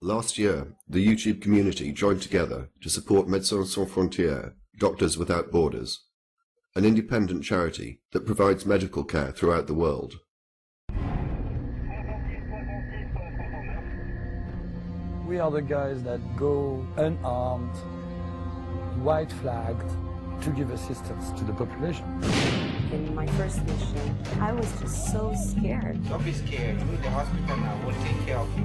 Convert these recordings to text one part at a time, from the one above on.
Last year, the YouTube community joined together to support Médecins Sans Frontières, Doctors Without Borders, an independent charity that provides medical care throughout the world. We are the guys that go unarmed, white flagged, to give assistance to the population. In my first mission, I was just so scared. Don't be scared. You're in the hospital now. We'll take care of you.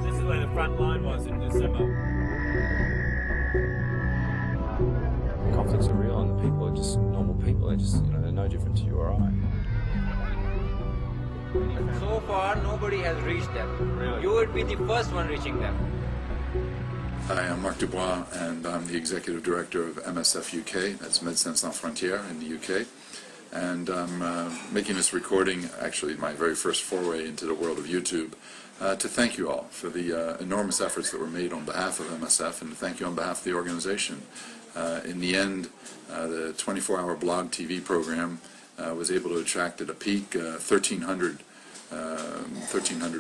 This is where the front line was in December. Conflicts are real, and the people are just normal people. They're just, they're no different to you or I. So far, nobody has reached them. Really? You would be the first one reaching them. Hi, I'm Marc Dubois, and I'm the Executive Director of MSF UK, that's Médecins Sans Frontières in the UK. And I'm making this recording, actually my very first foray into the world of YouTube, to thank you all for the enormous efforts that were made on behalf of MSF, and to thank you on behalf of the organization. In the end, the 24-hour Blogtv program was able to attract at a peak 1,300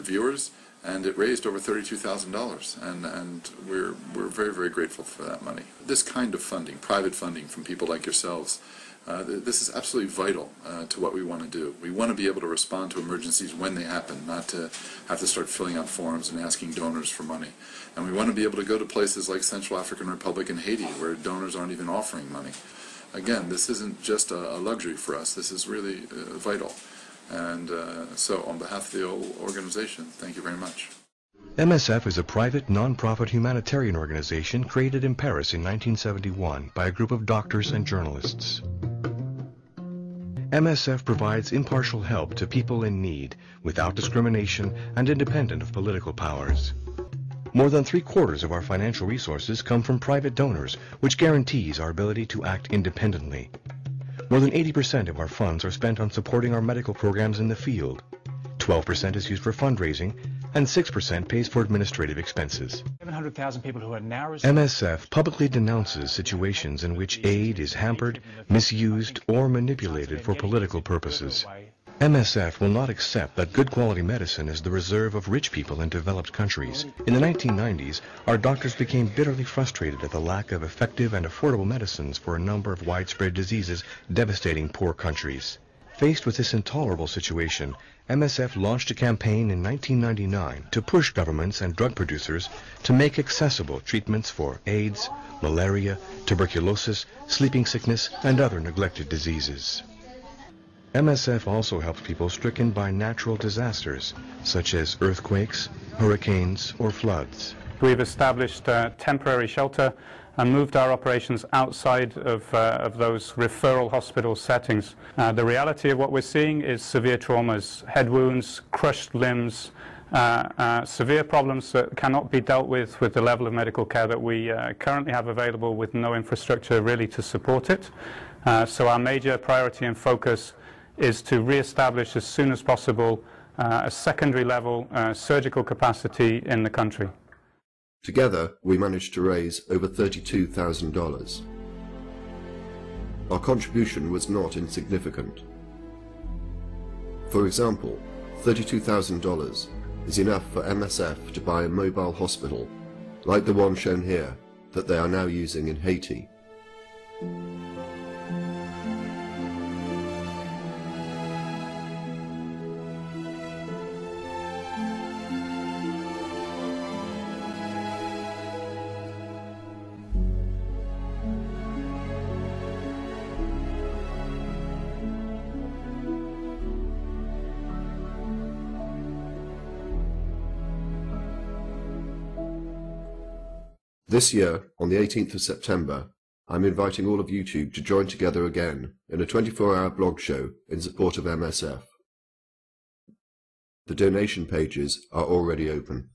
viewers, and it raised over $32,000, and we're very, very grateful for that money. This kind of funding, private funding from people like yourselves, this is absolutely vital to what we want to do. We want to be able to respond to emergencies when they happen, not to have to start filling out forms and asking donors for money. And we want to be able to go to places like Central African Republic and Haiti, where donors aren't even offering money. Again, this isn't just a luxury for us. This is really vital. And so, on behalf of the whole organization, thank you very much. MSF is a private, non-profit humanitarian organization created in Paris in 1971 by a group of doctors and journalists. MSF provides impartial help to people in need, without discrimination and independent of political powers. More than 3/4 of our financial resources come from private donors, which guarantees our ability to act independently. More than 80% of our funds are spent on supporting our medical programs in the field. 12% is used for fundraising, and 6% pays for administrative expenses. 700,000 people who are now MSF publicly denounces situations in which aid is hampered, misused, or manipulated for political purposes. MSF will not accept that good quality medicine is the reserve of rich people in developed countries. In the 1990s, our doctors became bitterly frustrated at the lack of effective and affordable medicines for a number of widespread diseases devastating poor countries. Faced with this intolerable situation, MSF launched a campaign in 1999 to push governments and drug producers to make accessible treatments for AIDS, malaria, tuberculosis, sleeping sickness, and other neglected diseases. MSF also helps people stricken by natural disasters, such as earthquakes, hurricanes, or floods. We've established a temporary shelter and moved our operations outside of those referral hospital settings. The reality of what we're seeing is severe traumas, head wounds, crushed limbs, severe problems that cannot be dealt with the level of medical care that we currently have available, with no infrastructure really to support it. So our major priority and focus is to re-establish as soon as possible a secondary level surgical capacity in the country. Together, we managed to raise over $32,000. Our contribution was not insignificant. For example, $32,000 is enough for MSF to buy a mobile hospital, like the one shown here, that they are now using in Haiti. This year, on the 18th of September, I'm inviting all of YouTube to join together again in a 24-hour blog show in support of MSF. The donation pages are already open.